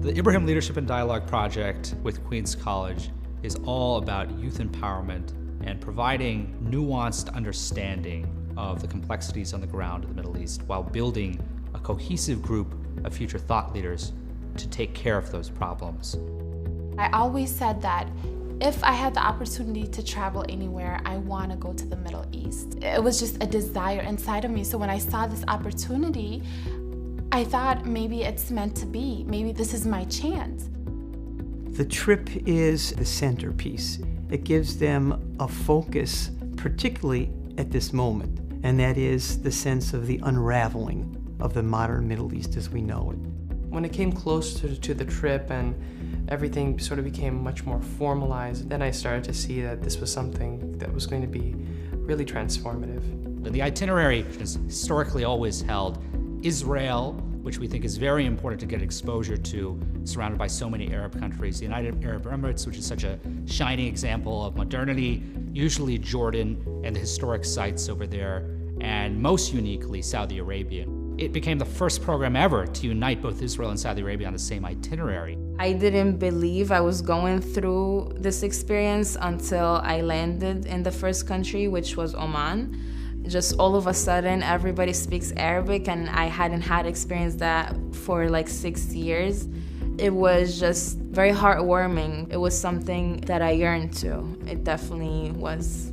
The Ibrahim Leadership and Dialogue Project with Queens College is all about youth empowerment and providing nuanced understanding of the complexities on the ground in the Middle East while building a cohesive group of future thought leaders to take care of those problems. I always said that if I had the opportunity to travel anywhere, I want to go to the Middle East. It was just a desire inside of me. So when I saw this opportunity, I thought maybe it's meant to be. Maybe this is my chance. The trip is the centerpiece. It gives them a focus, particularly at this moment, and that is the sense of the unraveling of the modern Middle East as we know it. When it came closer to the trip and everything sort of became much more formalized, then I started to see that this was something that was going to be really transformative. The itinerary is historically always held Israel, which we think is very important to get exposure to, surrounded by so many Arab countries. The United Arab Emirates, which is such a shining example of modernity, usually Jordan and the historic sites over there, and most uniquely, Saudi Arabia. It became the first program ever to unite both Israel and Saudi Arabia on the same itinerary. I didn't believe I was going through this experience until I landed in the first country, which was Oman. Just all of a sudden, everybody speaks Arabic, and I hadn't had experienced that for like 6 years. It was just very heartwarming. It was something that I yearned to. It definitely was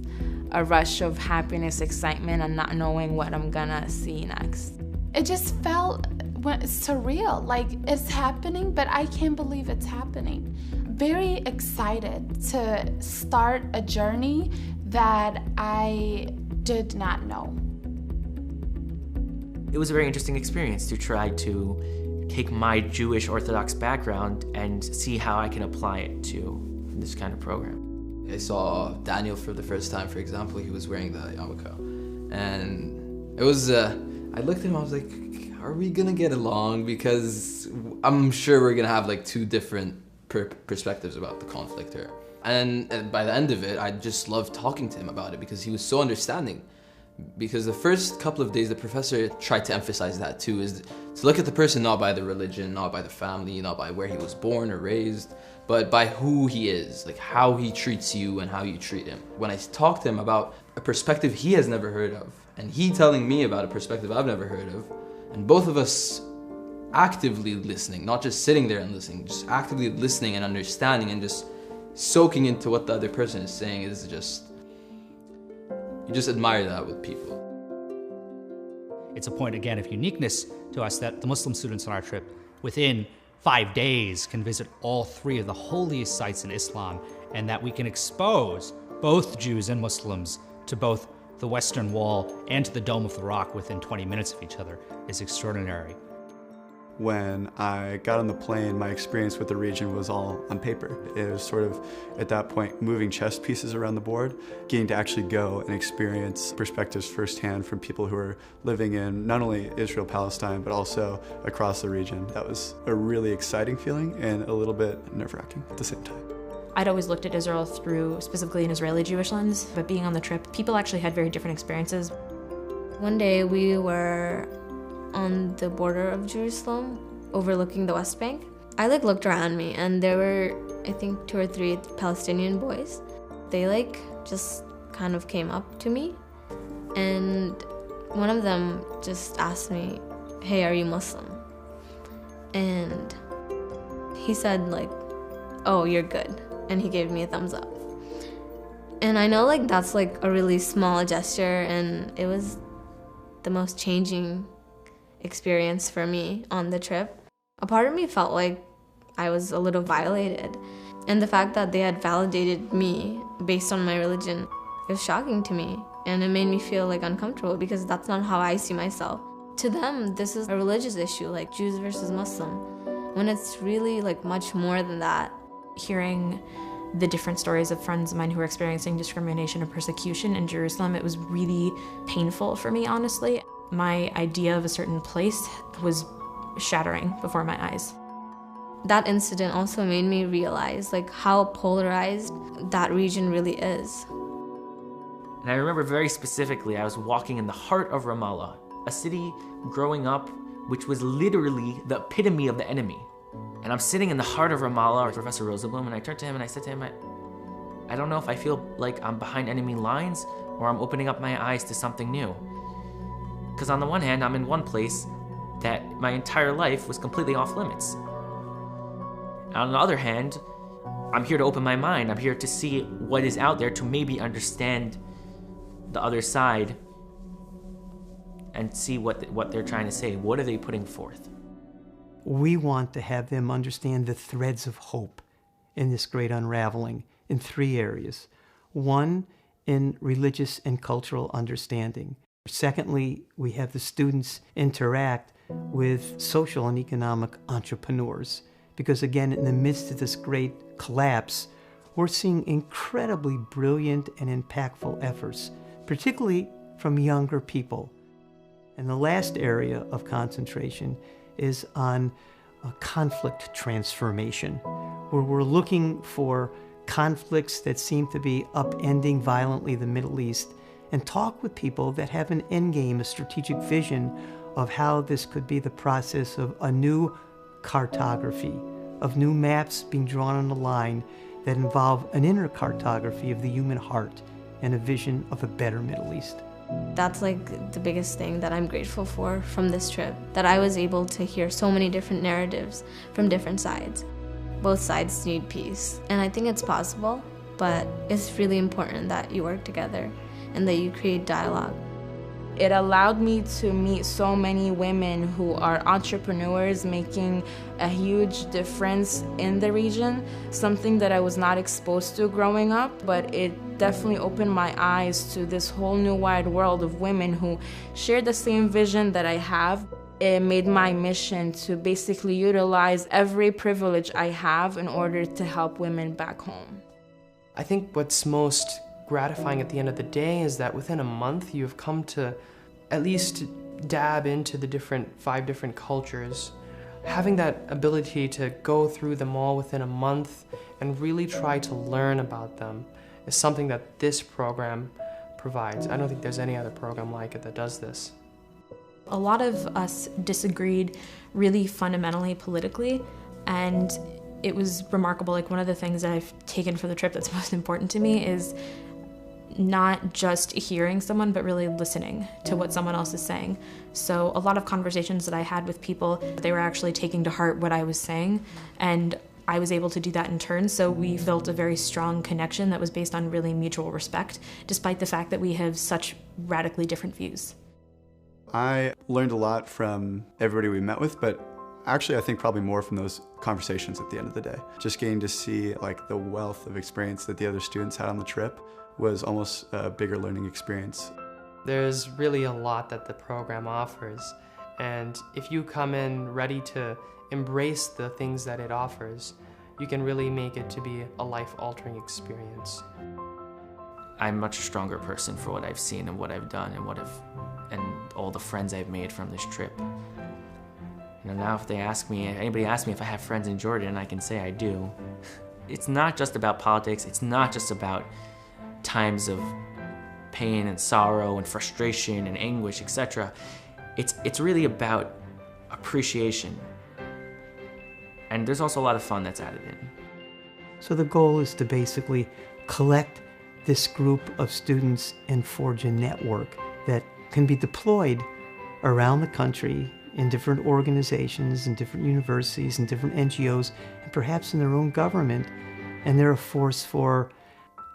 a rush of happiness, excitement, and not knowing what I'm gonna see next. It just felt surreal, like it's happening, but I can't believe it's happening. Very excited to start a journey that I did not know. It was a very interesting experience to try to take my Jewish Orthodox background and see how I can apply it to this kind of program. I saw Daniel for the first time, for example. He was wearing the yarmulke. And it was, I looked at him, I was like, are we gonna get along? Because I'm sure we're gonna have like two different perspectives about the conflict here. And by the end of it, I just loved talking to him about it because he was so understanding. Because the first couple of days, the professor tried to emphasize that too, is to look at the person not by the religion, not by the family, not by where he was born or raised, but by who he is, like how he treats you and how you treat him. When I talked to him about a perspective he has never heard of, and he telling me about a perspective I've never heard of, and both of us actively listening, not just sitting there and listening, just actively listening and understanding and just soaking into what the other person is saying is just, you just admire that with people. It's a point, again, of uniqueness to us that the Muslim students on our trip, within 5 days, can visit all 3 of the holiest sites in Islam, and that we can expose both Jews and Muslims to both the Western Wall and to the Dome of the Rock within 20 minutes of each other is extraordinary. When I got on the plane, my experience with the region was all on paper. It was sort of, at that point, moving chess pieces around the board, getting to actually go and experience perspectives firsthand from people who are living in not only Israel, Palestine, but also across the region. That was a really exciting feeling and a little bit nerve-wracking at the same time. I'd always looked at Israel through specifically an Israeli Jewish lens, but being on the trip, people actually had very different experiences. One day we were on the border of Jerusalem, overlooking the West Bank. I looked around me and there were, I think, 2 or 3 Palestinian boys. They just kind of came up to me, and one of them just asked me, "Hey, are you Muslim?" And he said "Oh, you're good." And he gave me a thumbs up. And I know that's a really small gesture, and it was the most changing experience for me on the trip. A part of me felt like I was a little violated. And the fact that they had validated me based on my religion, it was shocking to me. And it made me feel uncomfortable because that's not how I see myself. To them, this is a religious issue, like Jews versus Muslim, when it's really much more than that. Hearing the different stories of friends of mine who are experiencing discrimination and persecution in Jerusalem, it was really painful for me, honestly. My idea of a certain place was shattering before my eyes. That incident also made me realize how polarized that region really is. And I remember very specifically, I was walking in the heart of Ramallah, a city growing up which was literally the epitome of the enemy. And I'm sitting in the heart of Ramallah with Professor Rosenblum, and I turned to him and I said to him, I don't know if I feel like I'm behind enemy lines or I'm opening up my eyes to something new. Because on the one hand, I'm in one place that my entire life was completely off limits. And on the other hand, I'm here to open my mind. I'm here to see what is out there, to maybe understand the other side and see what they're trying to say. What are they putting forth? We want to have them understand the threads of hope in this great unraveling in 3 areas. 1, in religious and cultural understanding. Secondly, we have the students interact with social and economic entrepreneurs. Because again, in the midst of this great collapse, we're seeing incredibly brilliant and impactful efforts, particularly from younger people. And the last area of concentration is on conflict transformation, where we're looking for conflicts that seem to be upending violently the Middle East, and talk with people that have an endgame, a strategic vision of how this could be the process of a new cartography, of new maps being drawn on a line that involve an inner cartography of the human heart and a vision of a better Middle East. That's like the biggest thing that I'm grateful for from this trip, that I was able to hear so many different narratives from different sides. Both sides need peace, and I think it's possible, but it's really important that you work together and that you create dialogue. It allowed me to meet so many women who are entrepreneurs making a huge difference in the region, something that I was not exposed to growing up, but it definitely opened my eyes to this whole new wide world of women who share the same vision that I have. It made my mission to basically utilize every privilege I have in order to help women back home. I think what's most gratifying at the end of the day is that within a month you've come to at least dab into the 5 different cultures. Having that ability to go through them all within a month and really try to learn about them is something that this program provides. I don't think there's any other program like it that does this. A lot of us disagreed really fundamentally politically, and it was remarkable. Like, one of the things that I've taken for the trip that's most important to me is not just hearing someone, but really listening to what someone else is saying. So a lot of conversations that I had with people, they were actually taking to heart what I was saying, and I was able to do that in turn. So we built a very strong connection that was based on really mutual respect, despite the fact that we have such radically different views. I learned a lot from everybody we met with, but actually I think probably more from those conversations at the end of the day. Just getting to see like the wealth of experience that the other students had on the trip was almost a bigger learning experience. There's really a lot that the program offers, and if you come in ready to embrace the things that it offers, you can really make it to be a life-altering experience. I'm a much stronger person for what I've seen and what I've done and all the friends I've made from this trip. You know, now if anybody asks me if I have friends in Jordan, I can say I do. It's not just about politics, it's not just about times of pain and sorrow and frustration and anguish, etc. It's really about appreciation. And there's also a lot of fun that's added in. So the goal is to basically collect this group of students and forge a network that can be deployed around the country in different organizations, in different universities, in different NGOs, and perhaps in their own government. And they're a force for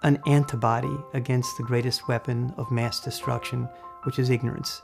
an antibody against the greatest weapon of mass destruction, which is ignorance.